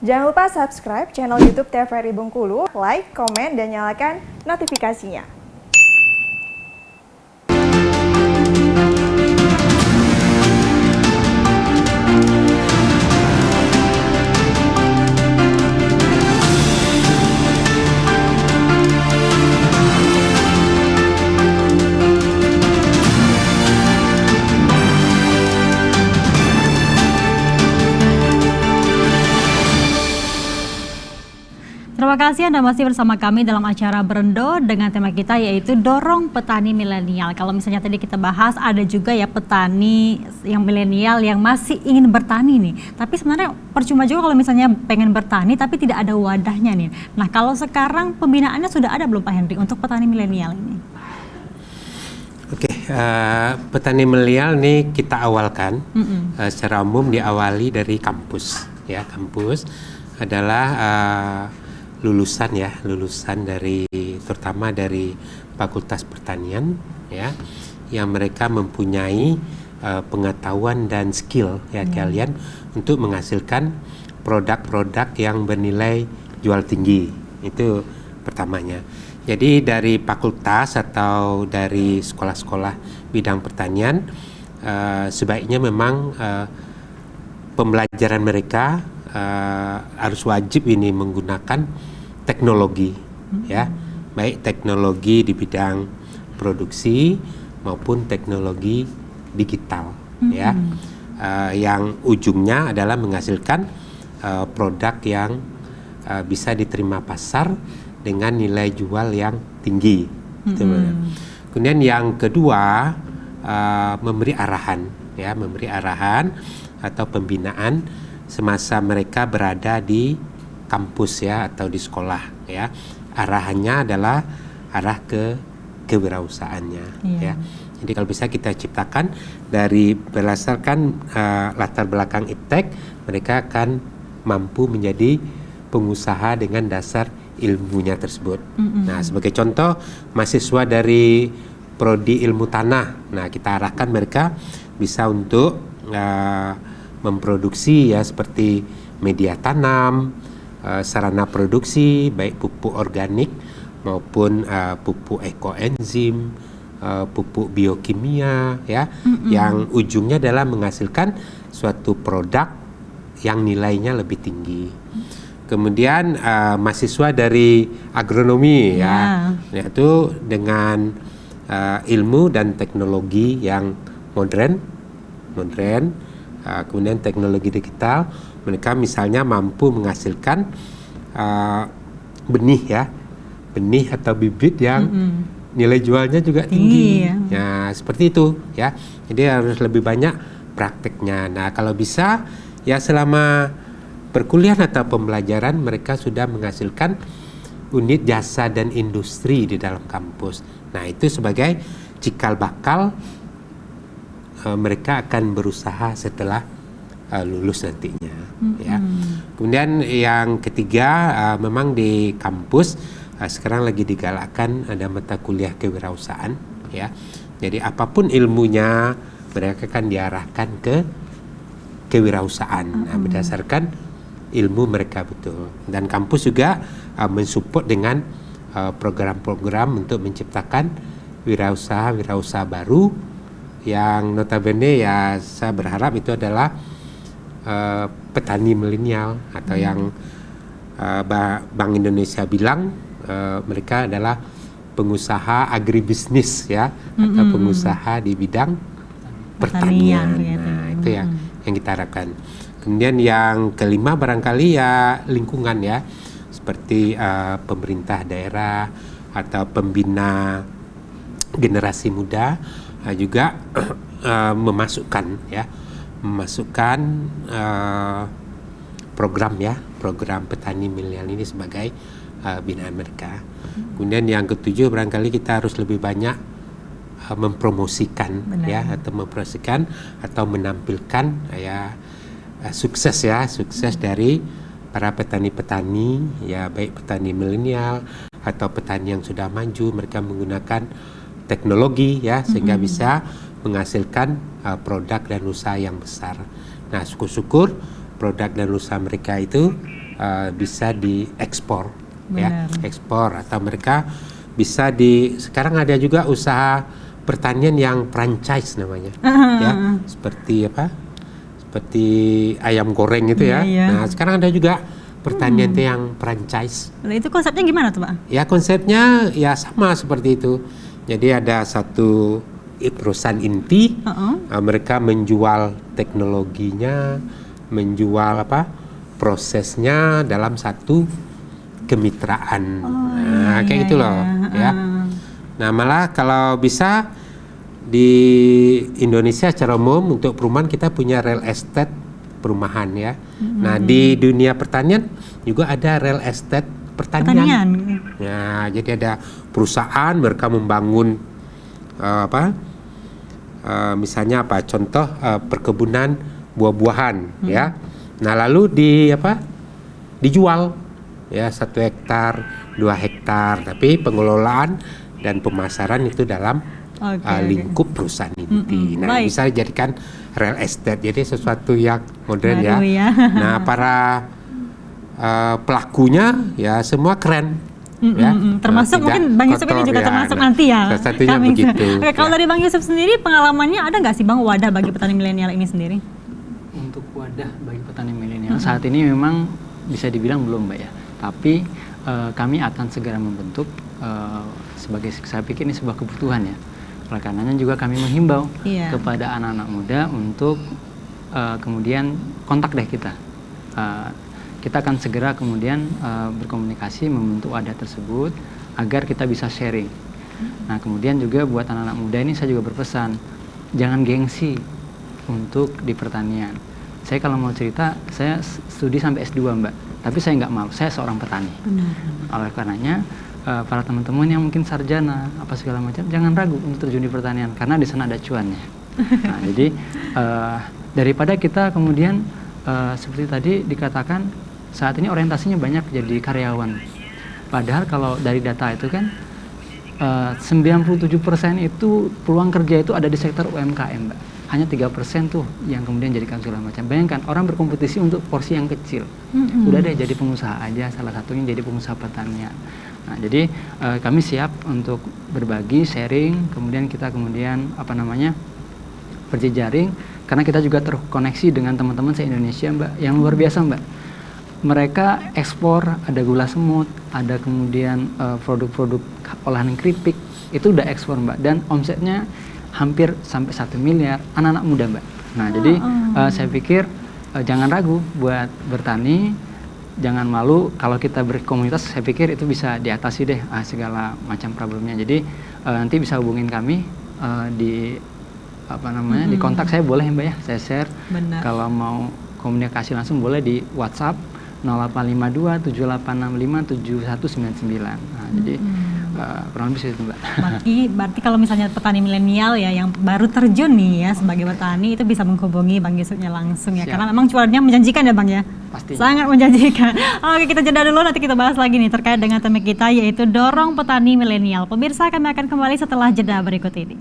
Jangan lupa subscribe channel YouTube TVRI Bengkulu, like, komen, dan nyalakan notifikasinya. Terima kasih Anda masih bersama kami dalam acara Berendo dengan tema kita yaitu dorong petani milenial. Kalau misalnya tadi kita bahas ada juga ya petani yang milenial yang masih ingin bertani nih. Tapi sebenarnya percuma juga kalau misalnya pengen bertani tapi tidak ada wadahnya nih. Nah kalau sekarang pembinaannya sudah ada belum Pak Henry untuk petani milenial ini? Petani milenial ini kita awalkan secara umum diawali dari kampus. Ya, kampus adalah lulusan dari terutama dari Fakultas Pertanian ya, yang mereka mempunyai pengetahuan dan skill ya kalian untuk menghasilkan produk-produk yang bernilai jual tinggi. Itu pertamanya. Jadi dari fakultas atau dari sekolah-sekolah bidang pertanian sebaiknya memang pembelajaran mereka harus wajib ini menggunakan teknologi ya, baik teknologi di bidang produksi maupun teknologi digital ya, yang ujungnya adalah menghasilkan produk yang bisa diterima pasar dengan nilai jual yang tinggi. Kemudian yang kedua memberi arahan atau pembinaan semasa mereka berada di kampus ya atau di sekolah ya. Arahannya adalah arah ke kewirausahaannya ya. Jadi kalau bisa kita ciptakan dari berdasarkan latar belakang iptek, mereka akan mampu menjadi pengusaha dengan dasar ilmunya tersebut. Nah, sebagai contoh mahasiswa dari prodi ilmu tanah. Nah, kita arahkan mereka bisa untuk memproduksi ya seperti media tanam, sarana produksi baik pupuk organik maupun pupuk ekoenzim, pupuk biokimia ya, yang ujungnya adalah menghasilkan suatu produk yang nilainya lebih tinggi. Kemudian mahasiswa dari agronomi ya, yaitu dengan ilmu dan teknologi yang modern, kemudian teknologi digital, mereka misalnya mampu menghasilkan benih atau bibit yang nilai jualnya juga tinggi. Ya, seperti itu ya. Jadi harus lebih banyak prakteknya. Nah, kalau bisa ya selama perkuliahan atau pembelajaran mereka sudah menghasilkan unit jasa dan industri di dalam kampus. Nah, itu sebagai cikal bakal mereka akan berusaha setelah lulus nantinya ya. Kemudian yang ketiga memang di kampus sekarang lagi digalakkan ada mata kuliah kewirausahaan ya. Jadi apapun ilmunya mereka akan diarahkan ke kewirausahaan berdasarkan ilmu mereka betul. Dan kampus juga mensupport dengan program-program untuk menciptakan wirausaha baru yang notabene ya saya berharap itu adalah petani milenial atau yang Bank Indonesia bilang mereka adalah pengusaha agribisnis ya, atau pengusaha di bidang pertanian. Nah, itu yang kita harapkan. Kemudian yang kelima barangkali ya lingkungan ya, seperti pemerintah daerah atau pembina generasi muda juga memasukkan program petani milenial ini sebagai binaan mereka. Kemudian yang ketujuh barangkali kita harus lebih banyak mempromosikan atau menampilkan sukses dari para petani-petani ya, baik petani milenial atau petani yang sudah maju. Mereka menggunakan teknologi ya sehingga bisa menghasilkan produk dan usaha yang besar. Nah, syukur-syukur produk dan usaha mereka itu bisa diekspor, ya, Benar. ekspor, atau mereka bisa sekarang ada juga usaha pertanian yang franchise namanya, ya, seperti apa? Seperti ayam goreng itu ya. Iya. Nah, sekarang ada juga pertanian itu yang franchise. Nah, itu konsepnya gimana tuh Pak? Ya, konsepnya ya sama seperti itu. Jadi ada satu perusahaan inti, mereka menjual teknologinya, menjual prosesnya dalam satu kemitraan. Nah, kayak gitu loh, ya. Nah, malah kalau bisa di Indonesia secara umum untuk perumahan kita punya real estate perumahan, ya. Nah, di dunia pertanian juga ada real estate pertanian. Nah, jadi ada perusahaan mereka membangun misalnya contoh perkebunan buah-buahan, ya. Nah, lalu dijual, ya, 1 hektar, 2 hektar, tapi pengelolaan dan pemasaran itu dalam lingkup perusahaan inti. Nah, bisa dijadikan real estate, jadi sesuatu yang modern, ya. Nah, para pelakunya ya semua keren. Ya, termasuk mungkin Bang Yusuf ini juga termasuk nanti ya. Salah satunya begitu. Oke, kalau dari Bang Yusuf sendiri pengalamannya ada nggak sih Bang wadah bagi petani milenial ini sendiri? Untuk wadah bagi petani milenial saat ini memang bisa dibilang belum Mbak ya. Tapi kami akan segera membentuk sebagai, saya pikir ini sebuah kebutuhan ya. Oleh karenanya juga kami menghimbau kepada anak-anak muda untuk kemudian kontak deh kita. Kita akan segera kemudian berkomunikasi membentuk wadah tersebut agar kita bisa sharing. Nah, kemudian juga buat anak-anak muda ini saya juga berpesan, jangan gengsi untuk di pertanian. Saya kalau mau cerita, saya studi sampai S2 Mbak, tapi saya nggak malu, saya seorang petani. Oleh karenanya para teman-teman yang mungkin sarjana apa segala macam, jangan ragu untuk terjun di pertanian karena di sana ada cuannya. Nah, jadi daripada kita kemudian seperti tadi dikatakan saat ini orientasinya banyak jadi karyawan. Padahal kalau dari data itu kan 97% itu peluang kerja itu ada di sektor UMKM, Mbak. Hanya 3% tuh yang kemudian jadikan segala macam. Bayangkan orang berkompetisi untuk porsi yang kecil. Udah deh jadi pengusaha aja, salah satunya jadi pengusaha pertanian. Nah, jadi kami siap untuk berbagi, sharing, kemudian kita berjejaring karena kita juga terkoneksi dengan teman-teman se-Indonesia, Mbak, yang luar biasa, Mbak. Mereka ekspor, ada gula semut, ada kemudian produk-produk olahan keripik, itu udah ekspor Mbak, dan omsetnya hampir sampai 1 miliar, anak-anak muda Mbak. Nah, jadi saya pikir jangan ragu buat bertani, jangan malu, kalau kita berkomunitas saya pikir itu bisa diatasi deh segala macam problemnya. Jadi nanti bisa hubungin kami di di kontak saya boleh Mbak ya, saya share. Benar. Kalau mau komunikasi langsung boleh di WhatsApp 0852 7865 7199. Nah, jadi kurang lebih itu Mbak. Berarti kalau misalnya petani milenial ya yang baru terjun nih ya sebagai petani itu bisa menghubungi Bang Yusufnya langsung ya. Siap. Karena memang cuannya menjanjikan ya Bang ya. Pasti. Sangat menjanjikan. Oke, kita jeda dulu, nanti kita bahas lagi nih terkait dengan tema kita yaitu dorong petani milenial. Pemirsa, kami akan kembali setelah jeda berikut ini.